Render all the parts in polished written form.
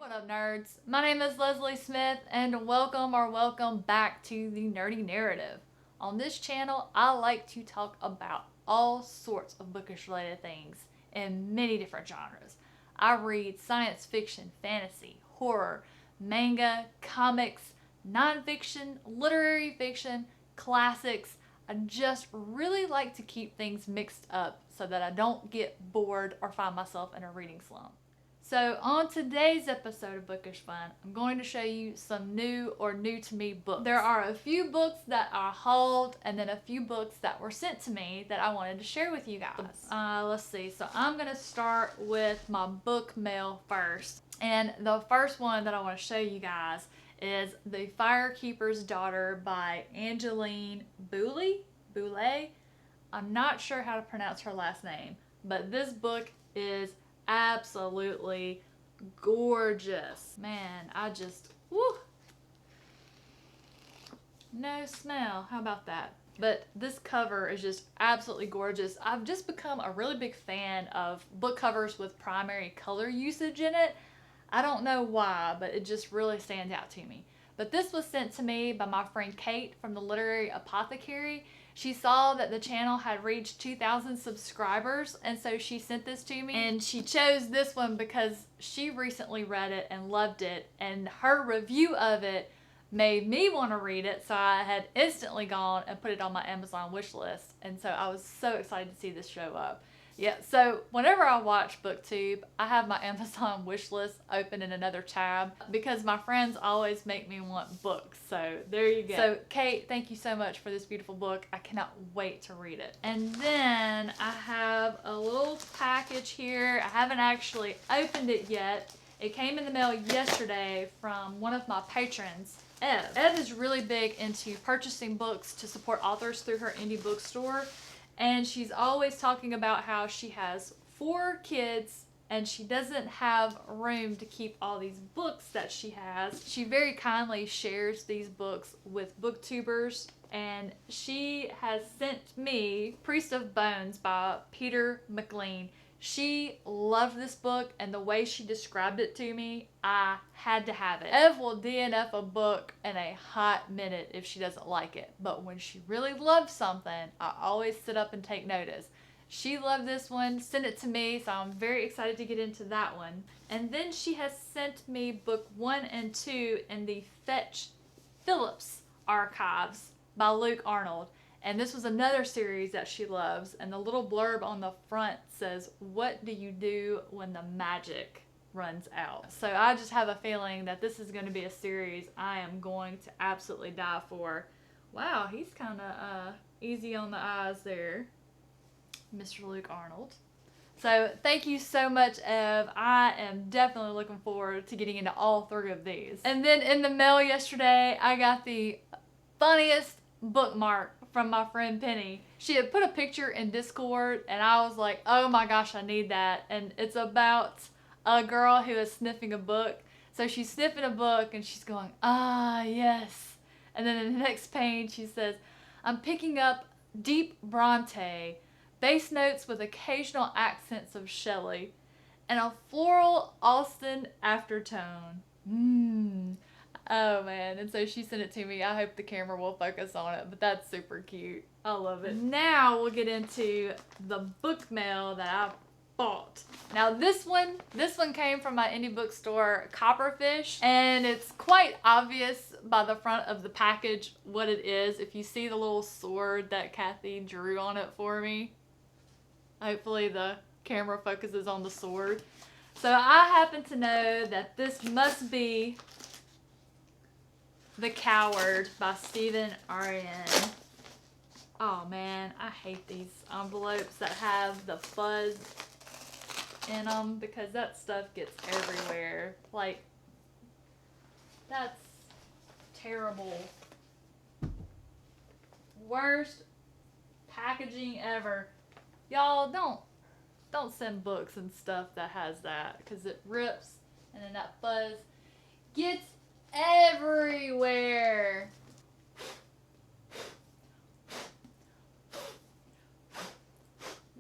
What up, nerds? My name is Leslie Smith, and welcome back to the Nerdy Narrative. On this channel, I like to talk about all sorts of bookish related things in many different genres. I read science fiction, fantasy, horror, manga, comics, nonfiction, literary fiction, classics. I just really like to keep things mixed up so that I don't get bored or find myself in a reading slump. So on today's episode of Bookish Fun, I'm going to show you some new or new to me books. There are a few books that I hauled and then a few books that were sent to me that I wanted to share with you guys. Let's see. So I'm going to start with my book mail first. And the first one that I want to show you guys is The Firekeepers Daughter by Angeline Boulet. I'm not sure how to pronounce her last name, but this book is absolutely gorgeous. Man, I just, woo! No smell. How about that? But this cover is just absolutely gorgeous. I've just become a really big fan of book covers with primary color usage in it. I don't know why, but it just really stands out to me. But this was sent to me by my friend Kate from the Literary Apothecary. She saw that the channel had reached 2,000 subscribers, and so she sent this to me. And she chose this one because she recently read it and loved it, and her review of it made me want to read it, so I had instantly gone and put it on my Amazon wish list. And so I was so excited to see this show up. Yeah, so whenever I watch BookTube, I have my Amazon wish list open in another tab because my friends always make me want books. So there you go. So Kate, thank you so much for this beautiful book. I cannot wait to read it. And then I have a little package here. I haven't actually opened it yet. It came in the mail yesterday from one of my patrons, Ev. Ev is really big into purchasing books to support authors through her indie bookstore. And she's always talking about how she has 4 kids and she doesn't have room to keep all these books that she has. She very kindly shares these books with booktubers, and she has sent me Priest of Bones by Peter McLean. She loved this book, and the way she described it to me, I had to have it. Ev will DNF a book in a hot minute if she doesn't like it, but when she really loves something, I always sit up and take notice. She loved this one, sent it to me, so I'm very excited to get into that one. And then she has sent me book 1 and 2 in the Fetch Phillips archives by Luke Arnold. And this was another series that she loves. And the little blurb on the front says, "What do you do when the magic runs out?" So I just have a feeling that this is going to be a series I am going to absolutely die for. Wow, he's kind of easy on the eyes there, Mr. Luke Arnold. So thank you so much, Ev. I am definitely looking forward to getting into all 3 of these. And then in the mail yesterday, I got the funniest bookmark from my friend Penny. She had put a picture in Discord, and I was like, oh my gosh, I need that. And it's about a girl who is sniffing a book. So she's sniffing a book and she's going, ah, yes. And then in the next page she says, I'm picking up deep Bronte, bass notes with occasional accents of Shelley, and a floral Austen aftertone. Oh man, and so she sent it to me. I hope the camera will focus on it, but that's super cute. I love it. Now we'll get into the book mail that I bought. Now this one came from my indie bookstore, Copperfish, and it's quite obvious by the front of the package what it is. If you see the little sword that Kathy drew on it for me, hopefully the camera focuses on the sword. So I happen to know that this must be The Coward by Stephen Aryan. Oh man, I hate these envelopes that have the fuzz in them because that stuff gets everywhere. Like, that's terrible. Worst packaging ever. Y'all don't send books and stuff that has that because it rips and then that fuzz gets everywhere.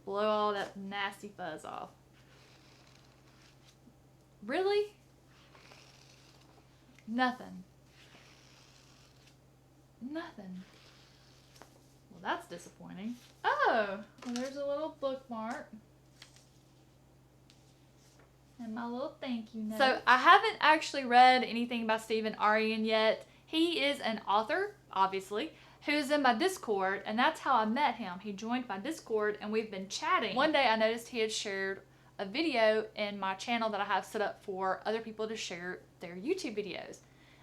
Blow all that nasty fuzz off. Really? Nothing. Nothing. Well, that's disappointing. Oh, well, there's a little bookmark. And my little thank you note. So I haven't actually read anything by Stephen Aryan yet. He is an author, obviously, who's in my Discord, and that's how I met him. He joined my Discord, and we've been chatting. One day I noticed he had shared a video in my channel that I have set up for other people to share their YouTube videos.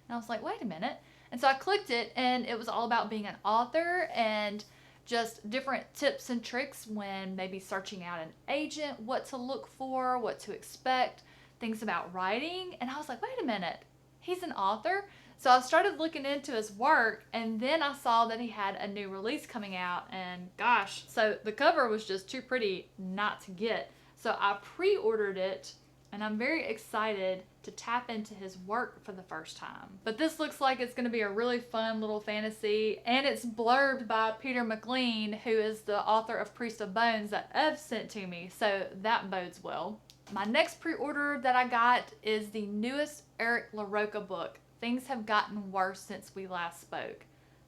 And I was like, wait a minute. And so I clicked it, and it was all about being an author and just different tips and tricks when maybe searching out an agent, what to look for, what to expect, things about writing. And I was like, wait a minute, he's an author? So I started looking into his work, and then I saw that he had a new release coming out, and gosh, so the cover was just too pretty not to get. So I pre-ordered it, and I'm very excited to tap into his work for the first time. But this looks like it's going to be a really fun little fantasy, and it's blurbed by Peter McLean, who is the author of Priest of Bones that Ev sent to me, so that bodes well. My next pre-order that I got is the newest Eric LaRocca book, Things Have Gotten Worse Since We Last Spoke.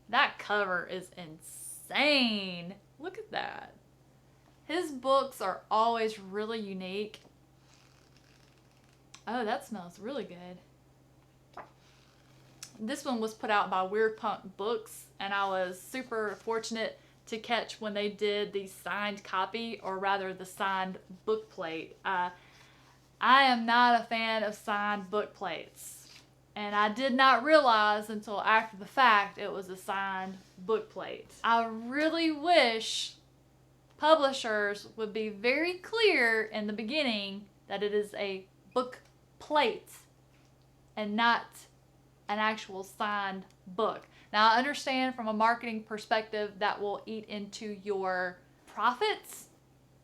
That cover is insane. Look at that. His books are always really unique. Oh, that smells really good. This one was put out by Weird Punk Books, and I was super fortunate to catch when they did the signed copy, or rather the signed book plate. I am not a fan of signed book plates, and I did not realize until after the fact it was a signed book plate. I really wish publishers would be very clear in the beginning that it is a book plate and not an actual signed book. Now, I understand from a marketing perspective that will eat into your profits,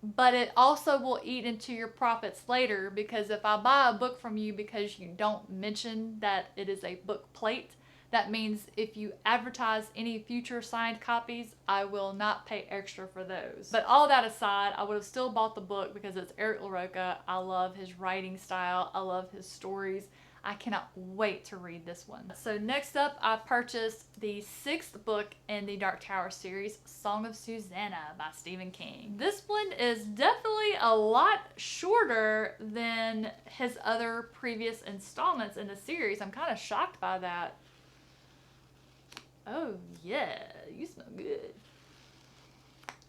but it also will eat into your profits later, because if I buy a book from you because you don't mention that it is a book plate, that means if you advertise any future signed copies, I will not pay extra for those. But all that aside, I would have still bought the book because it's Eric LaRocca. I love his writing style. I love his stories. I cannot wait to read this one. So next up, I purchased the 6th book in the Dark Tower series, Song of Susanna by Stephen King. This one is definitely a lot shorter than his other previous installments in the series. I'm kind of shocked by that. Oh yeah, you smell good.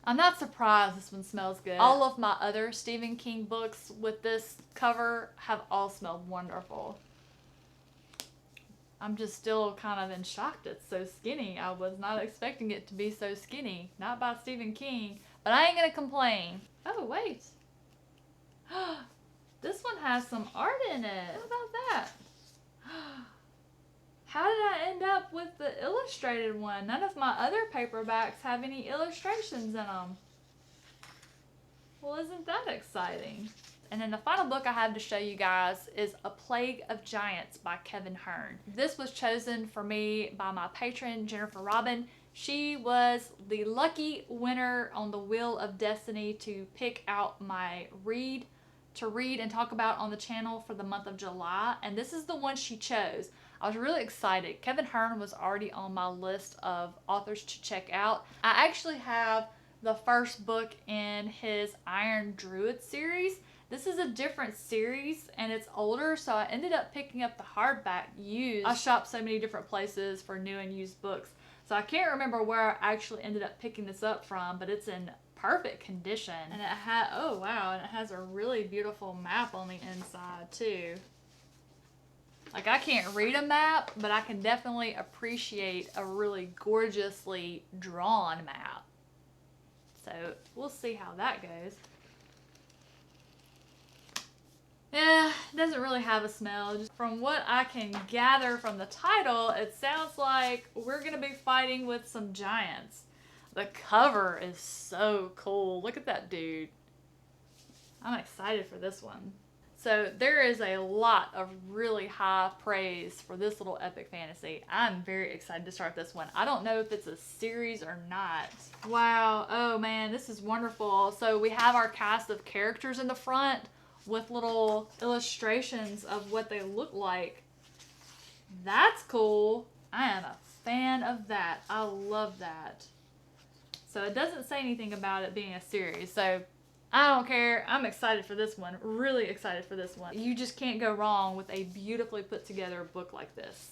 I'm not surprised this one smells good. All of my other Stephen King books with this cover have all smelled wonderful. I'm just still kind of in shock it's so skinny. I was not expecting it to be so skinny. Not by Stephen King, but I ain't gonna complain. Oh wait. This one has some art in it. What about that? How did I end up with the illustrated one? None of my other paperbacks have any illustrations in them. Well, isn't that exciting? And then the final book I have to show you guys is A Plague of Giants by Kevin Hearn. This was chosen for me by my patron, Jennifer Robin. She was the lucky winner on the Wheel of Destiny to pick out my read and talk about on the channel for the month of July. And this is the one she chose. I was really excited. Kevin Hearn was already on my list of authors to check out. I actually have the first book in his Iron Druid series. This is a different series and it's older, so I ended up picking up the hardback used. I shop so many different places for new and used books, so I can't remember where I actually ended up picking this up from, but it's in perfect condition. And it had, oh wow, and it has a really beautiful map on the inside too. Like, I can't read a map, but I can definitely appreciate a really gorgeously drawn map. So we'll see how that goes. Yeah, it doesn't really have a smell. Just from what I can gather from the title, it sounds like we're going to be fighting with some giants. The cover is so cool. Look at that dude. I'm excited for this one. So there is a lot of really high praise for this little epic fantasy. I'm very excited to start this one. I don't know if it's a series or not. Wow. Oh man, this is wonderful. So we have our cast of characters in the front with little illustrations of what they look like. That's cool. I am a fan of that. I love that. So it doesn't say anything about it being a series. So I don't care. I'm excited for this one. Really excited for this one. You just can't go wrong with a beautifully put together book like this.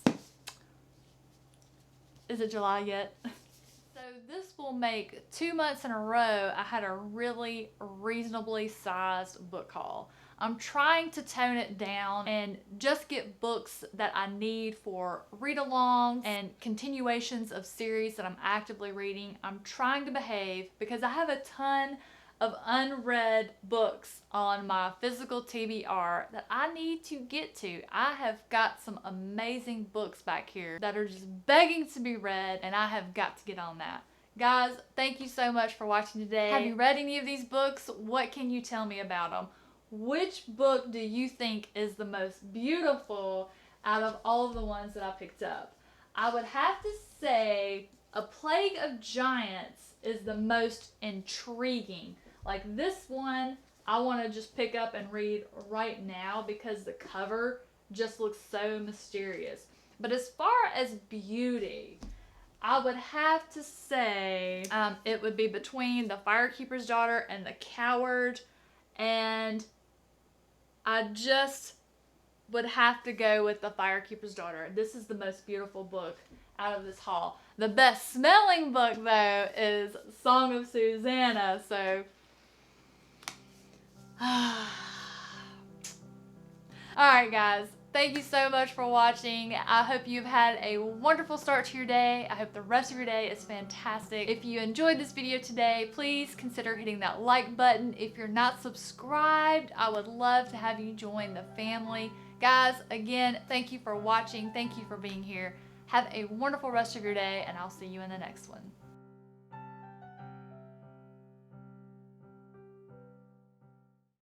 Is it July yet? So this will make 2 months in a row I had a really reasonably sized book haul. I'm trying to tone it down and just get books that I need for read-alongs and continuations of series that I'm actively reading. I'm trying to behave because I have a ton of unread books on my physical TBR that I need to get to. I have got some amazing books back here that are just begging to be read, and I have got to get on that. Guys, thank you so much for watching today. Have you read any of these books? What can you tell me about them? Which book do you think is the most beautiful out of all of the ones that I picked up? I would have to say A Plague of Giants is the most intriguing. Like this one, I want to just pick up and read right now because the cover just looks so mysterious. But as far as beauty, I would have to say it would be between The Firekeepers Daughter and The Coward, and I just would have to go with The Firekeeper's Daughter. This is the most beautiful book out of this haul. The best smelling book, though, is Song of Susanna. So, alright guys, thank you so much for watching. I hope you've had a wonderful start to your day. I hope the rest of your day is fantastic. If you enjoyed this video today, please consider hitting that like button. If you're not subscribed, I would love to have you join the family. Guys, again, thank you for watching. Thank you for being here. Have a wonderful rest of your day, and I'll see you in the next one.